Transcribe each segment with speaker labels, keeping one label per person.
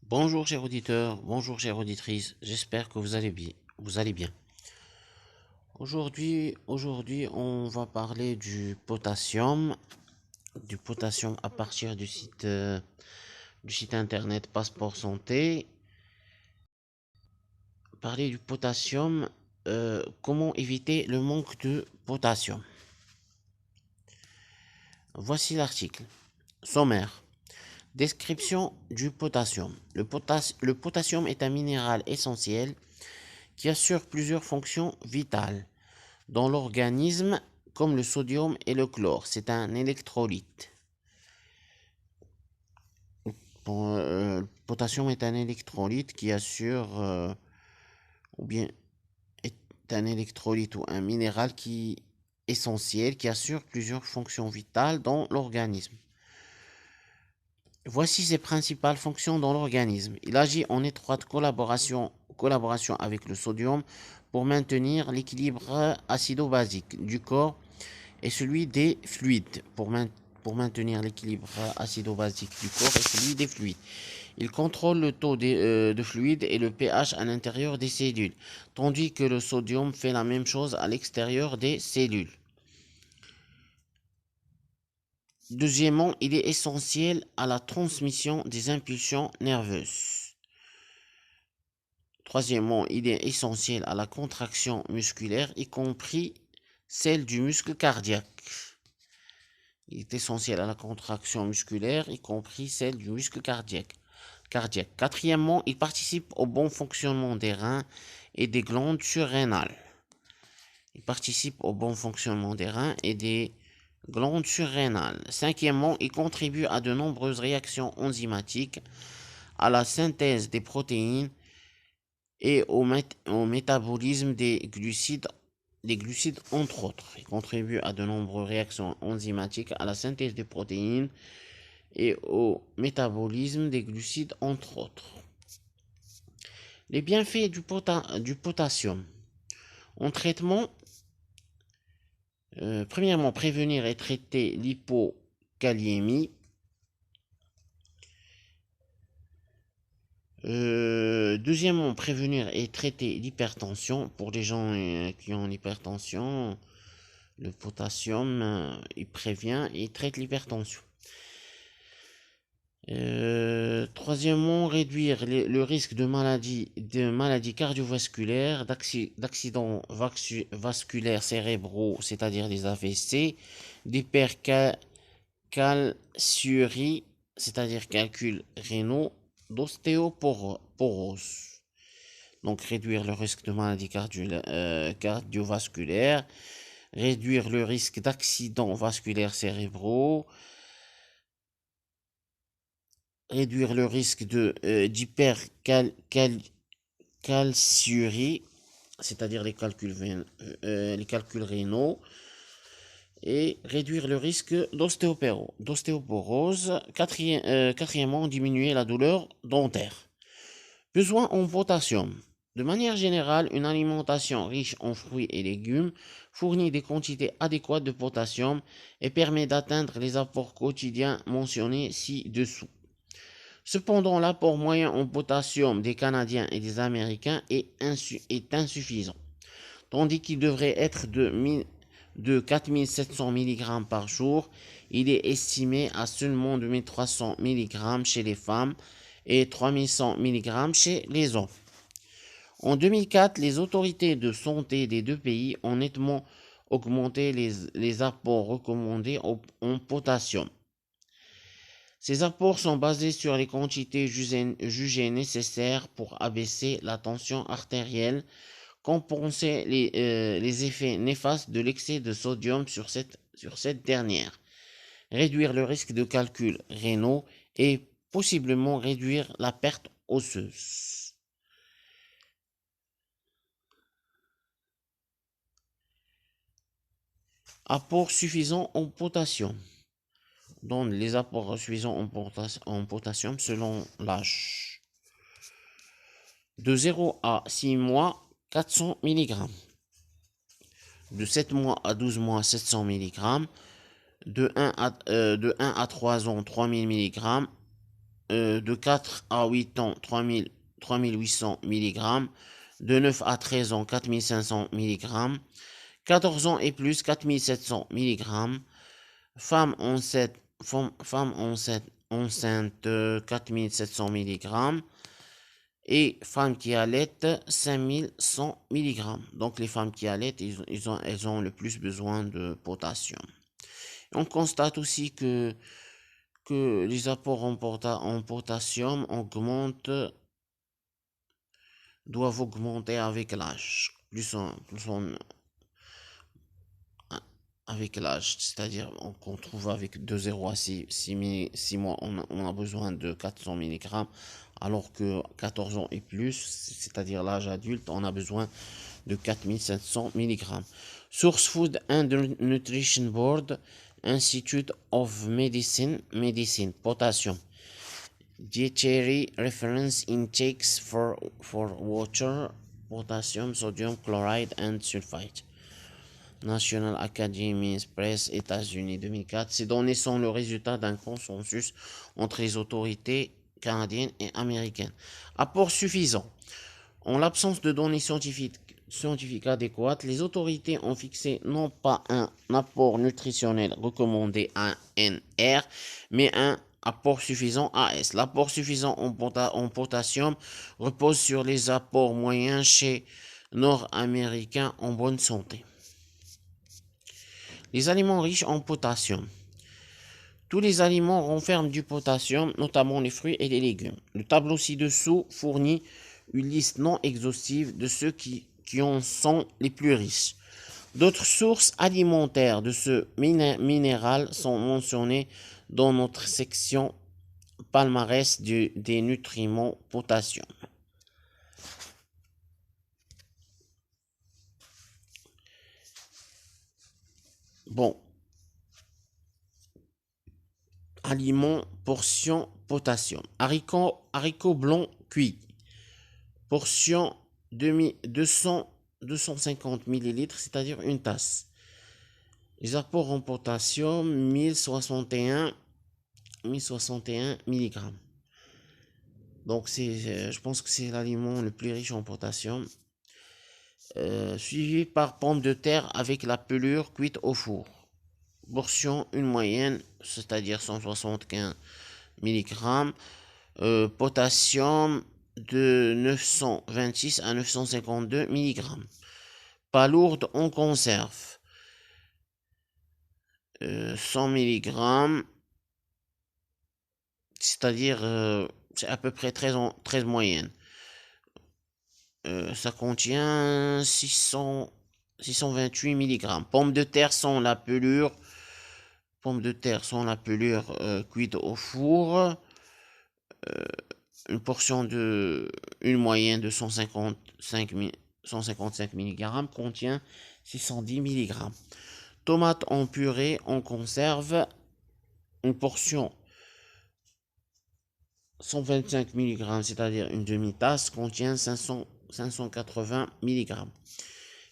Speaker 1: Bonjour chers auditeurs, bonjour chères auditrices, j'espère que vous allez bien. Aujourd'hui, on va parler du potassium à partir du site internet Passeport Santé. Parler du potassium, comment éviter le manque de potassium. Voici l'article. Sommaire. Description du potassium. Le potassium est un minéral essentiel qui assure plusieurs fonctions vitales dans l'organisme, comme le sodium et le chlore. C'est un électrolyte. Le potassium est un électrolyte qui assure, ou bien est un électrolyte ou un minéral essentiel qui assure plusieurs fonctions vitales dans l'organisme. Voici ses principales fonctions dans l'organisme. Il agit en étroite collaboration avec le sodium pour maintenir l'équilibre acido-basique du corps et celui des fluides, pour maintenir l'équilibre acido-basique du corps et celui des fluides. Il contrôle le taux de fluide et le pH à l'intérieur des cellules, tandis que le sodium fait la même chose à l'extérieur des cellules. Deuxièmement, il est essentiel à la transmission des impulsions nerveuses. Troisièmement, il est essentiel à la contraction musculaire, y compris celle du muscle cardiaque. Il est essentiel à la contraction musculaire, y compris celle du muscle cardiaque. Quatrièmement, il participe au bon fonctionnement des reins et des glandes surrénales. Il participe au bon fonctionnement des reins et des glandes surrénales. Cinquièmement, il contribue à de nombreuses réactions enzymatiques, à la synthèse des protéines et au métabolisme des glucides entre autres. Il contribue à de nombreuses réactions enzymatiques, à la synthèse des protéines et au métabolisme des glucides entre autres. Les bienfaits du potassium. En traitement, premièrement, prévenir et traiter l'hypokaliémie. Deuxièmement, prévenir et traiter l'hypertension. Pour les gens qui ont l'hypertension, le potassium, il prévient et traite l'hypertension. Troisièmement, réduire le risque de maladies cardiovasculaires, d'accidents vasculaires cérébraux, c'est-à-dire des AVC, d'hypercalciurie, c'est-à-dire calculs rénaux, d'ostéoporose. Donc, réduire le risque de maladies cardiovasculaires, réduire le risque d'accidents vasculaires cérébraux, réduire le risque d'hypercalciurie, c'est-à-dire les calculs rénaux, et réduire le risque d'ostéoporose. Quatrièmement, diminuer la douleur dentaire. Besoin en potassium. De manière générale, une alimentation riche en fruits et légumes fournit des quantités adéquates de potassium et permet d'atteindre les apports quotidiens mentionnés ci-dessous. Cependant, l'apport moyen en potassium des Canadiens et des Américains est insuffisant, tandis qu'il devrait être de 4700 mg par jour. Il est estimé à seulement 2300 mg chez les femmes et 3100 mg chez les hommes. En 2004, les autorités de santé des deux pays ont nettement augmenté les apports recommandés en potassium. Ces apports sont basés sur les quantités jugées nécessaires pour abaisser la tension artérielle, compenser les effets néfastes de l'excès de sodium sur cette dernière, réduire le risque de calculs rénaux et possiblement réduire la perte osseuse. Apport suffisant en potassium. Donne les apports suffisants en potassium selon l'âge. De 0 à 6 mois, 400 mg. De 7 mois à 12 mois, 700 mg. De 1 à 3 ans, 3000 mg. de 4 à 8 ans, 3800 mg, de 9 à 13 ans, 4500 mg, 14 ans et plus, 4700 mg, femme enceinte, enceinte 4700 mg, et femmes qui allaitent 5100 mg. Donc les femmes qui allaitent, elles ont le plus besoin de potassium. On constate aussi que les apports en potassium doivent augmenter avec l'âge. Avec l'âge, c'est-à-dire qu'on trouve avec de 0 à 6 mois, on a besoin de 400 mg, alors que 14 ans et plus, c'est-à-dire l'âge adulte, on a besoin de 4700 mg. Source Food and Nutrition Board, Institute of Medicine, potassium. Dietary reference intakes for water, potassium, sodium chloride and sulfite. National Academy Press, États-Unis 2004. Ces données sont le résultat d'un consensus entre les autorités canadiennes et américaines. Apport suffisant. En l'absence de données scientifiques adéquates, les autorités ont fixé non pas un apport nutritionnel recommandé ANR, mais un apport suffisant AS. L'apport suffisant en potassium repose sur les apports moyens chez Nord-Américains en bonne santé. Les aliments riches en potassium. Tous les aliments renferment du potassium, notamment les fruits et les légumes. Le tableau ci-dessous fournit une liste non exhaustive de ceux qui en sont les plus riches. D'autres sources alimentaires de ce minéral sont mentionnées dans notre section palmarès des nutriments potassium. Bon. Aliments, portion potassium. Haricots blancs cuits. Portion 250 ml, c'est-à-dire une tasse. Les apports en potassium, 1061 mg. Donc, je pense que c'est l'aliment le plus riche en potassium. Suivi par pommes de terre avec la pelure cuite au four. Portion, une moyenne, c'est-à-dire 175 mg. Potassium de 926 à 952 mg. Palourde en conserve. 100 mg. C'est-à-dire, c'est à peu près 13 moyennes. Ça contient 628 mg. Pommes de terre sans la pelure. Cuite au four. Une moyenne de 155 mg contient 610 mg. Tomates en purée en conserve. Une portion 125 mg, c'est-à-dire une demi-tasse, contient 580 mg.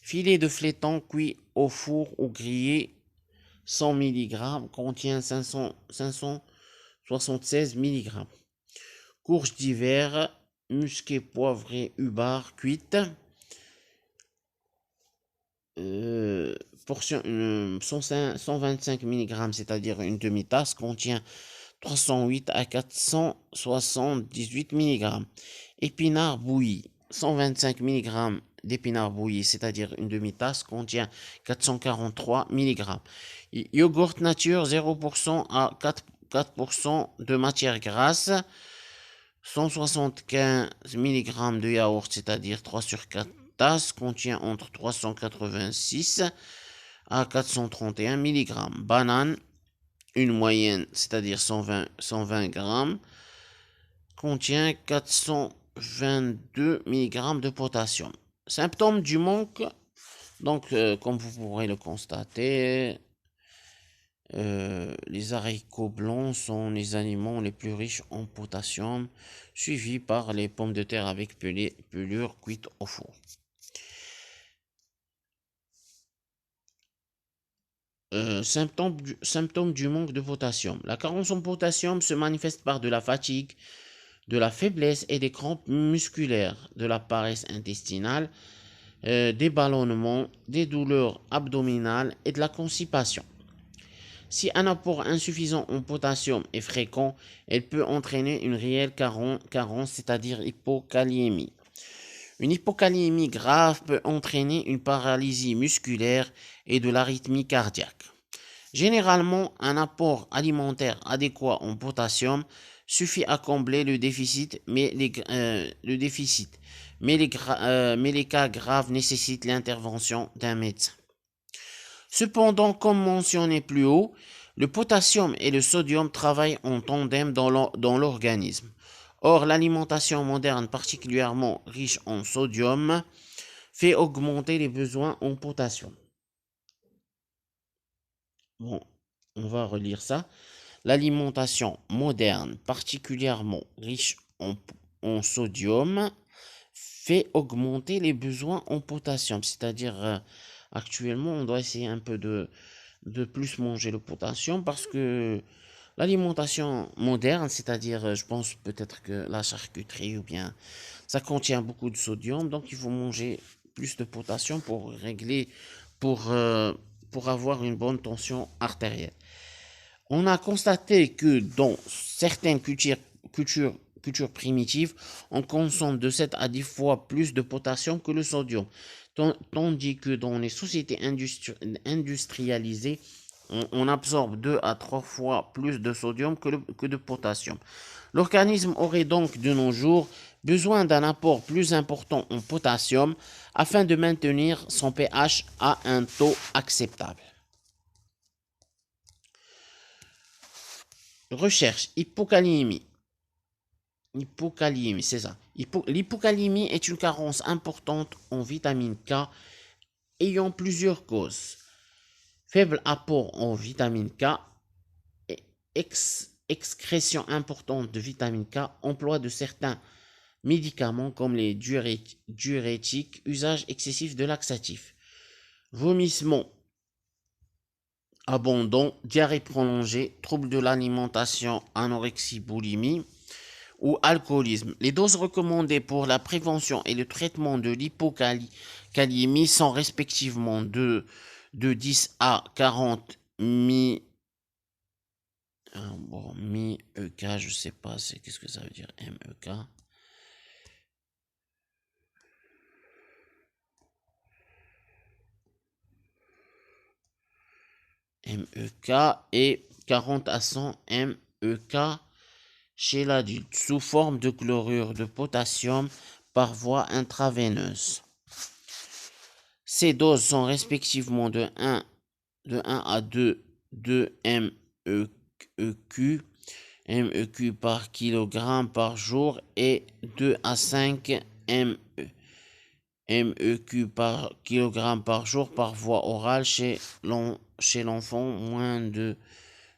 Speaker 1: Filet de flétan cuit au four ou grillé 100 mg contient 576 mg. Courge d'hiver, musquée, poivrée, hubar, cuite. Portion 125 mg, c'est-à-dire une demi-tasse, contient 308 à 478 mg. Épinards bouillis, 125 mg d'épinards bouillis, c'est-à-dire une demi-tasse, contient 443 mg. Yogourt nature 0% à 4% de matière grasse, 175 mg de yaourt, c'est-à-dire 3 sur 4 tasses, contient entre 386 à 431 mg. Banane, une moyenne, c'est-à-dire 120 g, contient 422 mg de potassium. Symptômes du manque, donc comme vous pourrez le constater, les haricots blancs sont les aliments les plus riches en potassium, suivis par les pommes de terre avec pelure cuite au four. Symptômes du manque de potassium. La carence en potassium se manifeste par de la fatigue, de la faiblesse et des crampes musculaires, de la paresse intestinale, des ballonnements, des douleurs abdominales et de la constipation. Si un apport insuffisant en potassium est fréquent, elle peut entraîner une réelle carence, c'est-à-dire hypokaliémie. Une hypokaliémie grave peut entraîner une paralysie musculaire et de l'arythmie cardiaque. Généralement, un apport alimentaire adéquat en potassium suffit à combler le déficit, mais les cas graves nécessitent l'intervention d'un médecin. Cependant, comme mentionné plus haut, le potassium et le sodium travaillent en tandem dans l'organisme. Or, l'alimentation moderne, particulièrement riche en sodium, fait augmenter les besoins en potassium. Bon, on va relire ça. L'alimentation moderne, particulièrement riche en sodium, fait augmenter les besoins en potassium. C'est-à-dire, actuellement, on doit essayer un peu de plus manger le potassium parce que l'alimentation moderne, c'est-à-dire, je pense peut-être que la charcuterie ou bien ça contient beaucoup de sodium, donc il faut manger plus de potassium pour régler, pour, euh, pour avoir une bonne tension artérielle. On a constaté que dans certaines cultures primitives, on consomme de 7 à 10 fois plus de potassium que le sodium, tandis que dans les sociétés industrialisées, on absorbe 2 à 3 fois plus de sodium que de potassium. L'organisme aurait donc de nos jours besoin d'un apport plus important en potassium afin de maintenir son pH à un taux acceptable. Recherche, hypokaliémie. Hypokaliémie, c'est ça. L'hypokaliémie est une carence importante en vitamine K ayant plusieurs causes. Faible apport en vitamine K, excrétion importante de vitamine K, emploi de certains médicaments comme les diurétiques, usage excessif de laxatifs, vomissement abondant, diarrhée prolongée, troubles de l'alimentation, anorexie, boulimie ou alcoolisme. Les doses recommandées pour la prévention et le traitement de l'hypokaliémie sont respectivement de 10 à 40 mi-EK, je sais pas, qu'est-ce que ça veut dire MEK. MEK et 40 à 100 MEK chez l'adulte sous forme de chlorure de potassium par voie intraveineuse. Ces doses sont respectivement de 1 à 2 MEQ par kilogramme par jour et 2 à 5 MEQ par kilogramme par jour par voie orale chez l'enfant moins de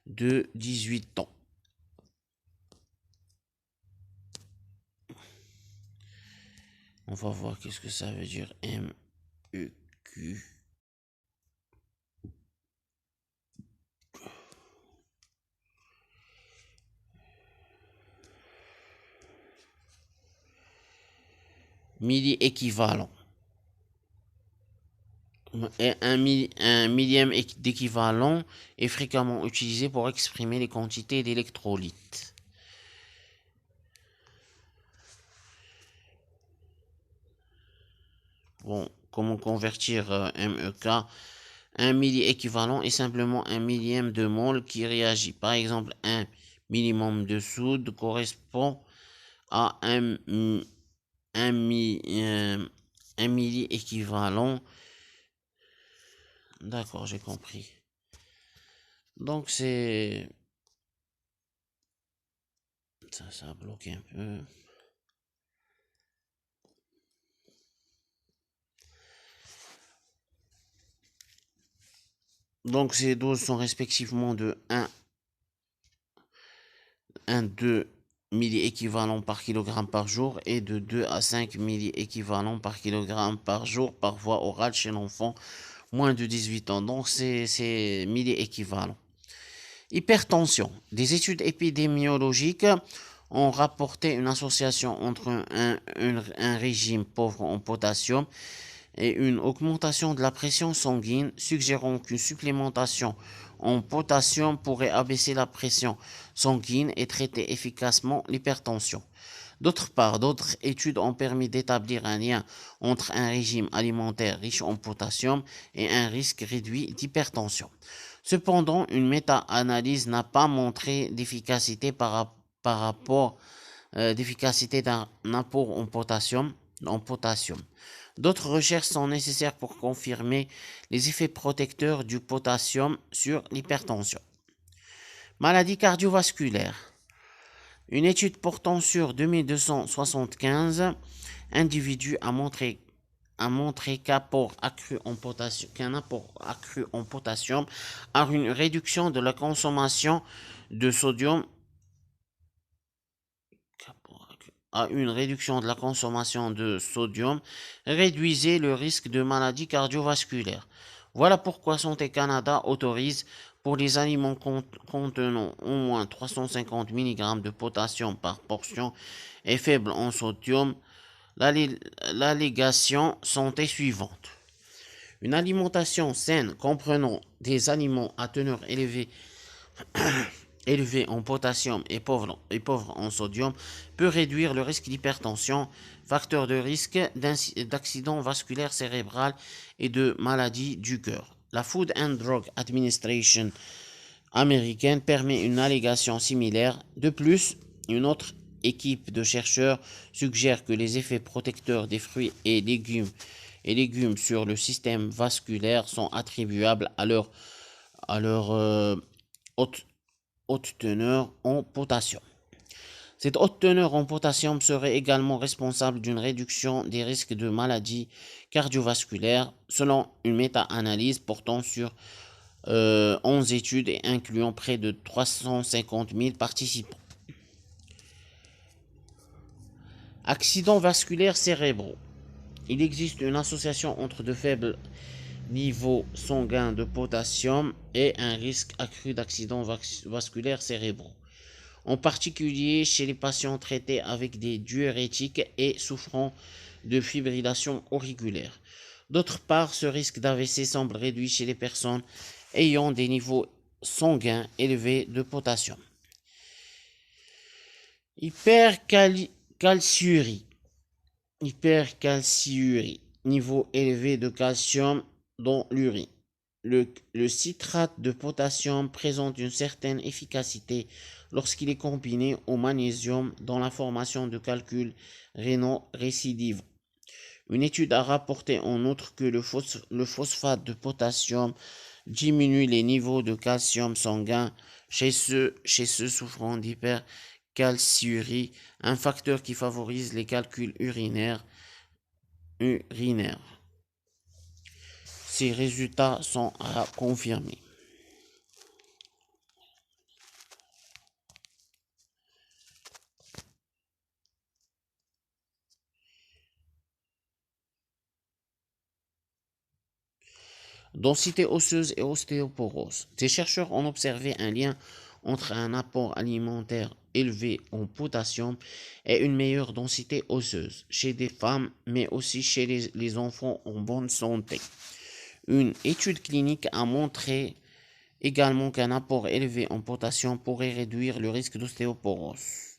Speaker 1: 18 ans. On va voir qu'est-ce que ça veut dire MEQ. Milli-équivalent. Un millième d'équivalent est fréquemment utilisé pour exprimer les quantités d'électrolytes. Bon, comment convertir MEK? Un milli-équivalent est simplement un millième de mol qui réagit. Par exemple, un millimol de soude correspond à un milli-équivalent. D'accord, j'ai compris. Donc c'est... Ça a bloqué un peu. Donc ces doses sont respectivement de 2 milli-équivalents par kilogramme par jour et de 2 à 5 milli-équivalents par kilogramme par jour par voie orale chez l'enfant moins de 18 ans. Donc, c'est milli-équivalent. Hypertension. Des études épidémiologiques ont rapporté une association entre un régime pauvre en potassium et une augmentation de la pression sanguine, suggérant qu'une supplémentation en potassium pourrait abaisser la pression sanguine et traiter efficacement l'hypertension. D'autre part, d'autres études ont permis d'établir un lien entre un régime alimentaire riche en potassium et un risque réduit d'hypertension. Cependant, une méta-analyse n'a pas montré d'efficacité par rapport d'efficacité d'un apport en potassium. D'autres recherches sont nécessaires pour confirmer les effets protecteurs du potassium sur l'hypertension. Maladie cardiovasculaire. Une étude portant sur 2275 individus a montré qu'un apport accru en potassium a une réduction de la consommation de sodium réduisait le risque de maladie cardiovasculaire. Voilà pourquoi Santé Canada autorise pour les aliments contenant au moins 350 mg de potassium par portion et faible en sodium l'allégation santé suivante. Une alimentation saine comprenant des aliments à teneur élevée en potassium et pauvre en sodium peut réduire le risque d'hypertension, facteur de risque d'accident vasculaire cérébral et de maladie du cœur. La Food and Drug Administration américaine permet une allégation similaire. De plus, une autre équipe de chercheurs suggère que les effets protecteurs des fruits et légumes sur le système vasculaire sont attribuables à leur haute teneur en potassium. Cette haute teneur en potassium serait également responsable d'une réduction des risques de maladies cardiovasculaires, selon une méta-analyse portant sur 11 études et incluant près de 350 000 participants. Accidents vasculaires cérébraux. Il existe une association entre de faibles niveaux sanguins de potassium et un risque accru d'accidents vasculaires cérébraux, en particulier chez les patients traités avec des diurétiques et souffrant de fibrillation auriculaire. D'autre part, ce risque d'AVC semble réduit chez les personnes ayant des niveaux sanguins élevés de potassium. Hypercalciurie. Niveau élevé de calcium dans l'urine. Le citrate de potassium présente une certaine efficacité lorsqu'il est combiné au magnésium dans la formation de calculs rénaux récidivants. Une étude a rapporté en outre que le phosphate de potassium diminue les niveaux de calcium sanguin chez ceux souffrant d'hypercalciurie, un facteur qui favorise les calculs urinaires. Ces résultats sont à confirmer. Densité osseuse et ostéoporose. Des chercheurs ont observé un lien entre un apport alimentaire élevé en potassium et une meilleure densité osseuse chez des femmes, mais aussi chez les enfants en bonne santé. Une étude clinique a montré également qu'un apport élevé en potassium pourrait réduire le risque d'ostéoporose.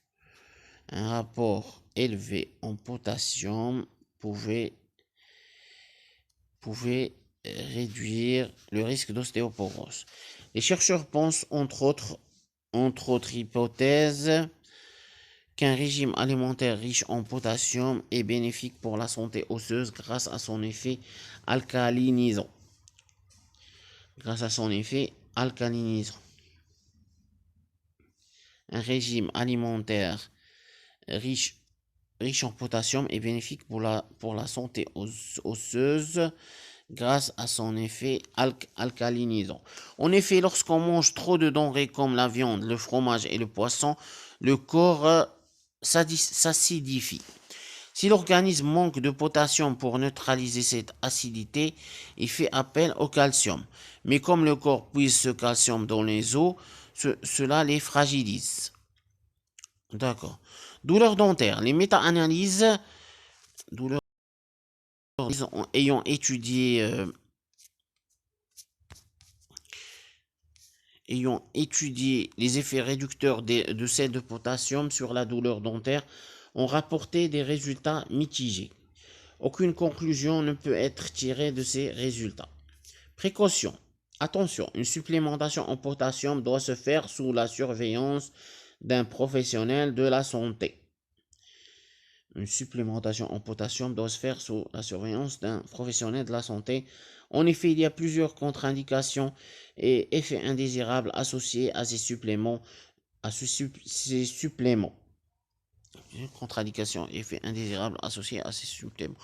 Speaker 1: Un apport élevé en potassium pouvait réduire le risque d'ostéoporose. Les chercheurs pensent, entre autres hypothèses, qu'un régime alimentaire riche en potassium est bénéfique pour la santé osseuse grâce à son effet alcalinisant. Un régime alimentaire riche en potassium est bénéfique pour la santé osseuse grâce à son effet alcalinisant. En effet, lorsqu'on mange trop de denrées comme la viande, le fromage et le poisson, le corps s'acidifie. Si l'organisme manque de potassium pour neutraliser cette acidité, il fait appel au calcium. Mais comme le corps puise ce calcium dans les os, cela les fragilise. D'accord. Douleurs dentaires. Les méta-analyses douleurs ayant étudié les effets réducteurs de sel de potassium sur la douleur dentaire ont rapporté des résultats mitigés. Aucune conclusion ne peut être tirée de ces résultats. Précaution. Attention, une supplémentation en potassium doit se faire sous la surveillance d'un professionnel de la santé. Une supplémentation en potassium doit se faire sous la surveillance d'un professionnel de la santé. En effet, il y a plusieurs contre-indications et effets indésirables associés à ces suppléments. Contre-indications et effets indésirables associés à ces suppléments.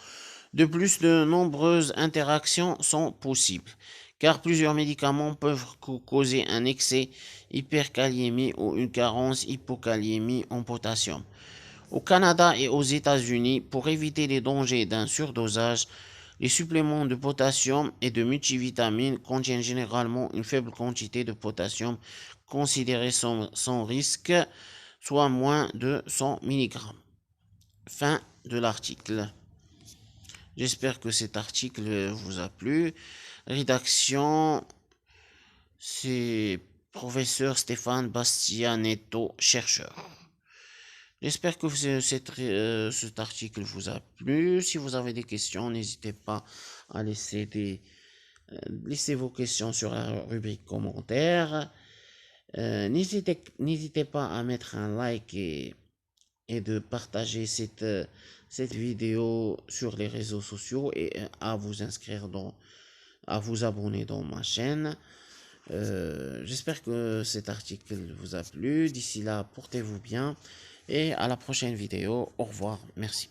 Speaker 1: De plus, de nombreuses interactions sont possibles, car plusieurs médicaments peuvent causer un excès hyperkaliémie ou une carence hypokaliémie en potassium. Au Canada et aux États-Unis, pour éviter les dangers d'un surdosage, les suppléments de potassium et de multivitamines contiennent généralement une faible quantité de potassium considérée sans risque, soit moins de 100 mg. Fin de l'article. J'espère que cet article vous a plu. Rédaction, c'est professeur Stéphane Bastianetto, chercheur. J'espère que cet article vous a plu. Si vous avez des questions, n'hésitez pas à laisser vos questions sur la rubrique commentaires. N'hésitez pas à mettre un like et de partager cette vidéo sur les réseaux sociaux et à vous à vous abonner dans ma chaîne. J'espère que cet article vous a plu. D'ici là, portez-vous bien et à la prochaine vidéo. Au revoir. Merci.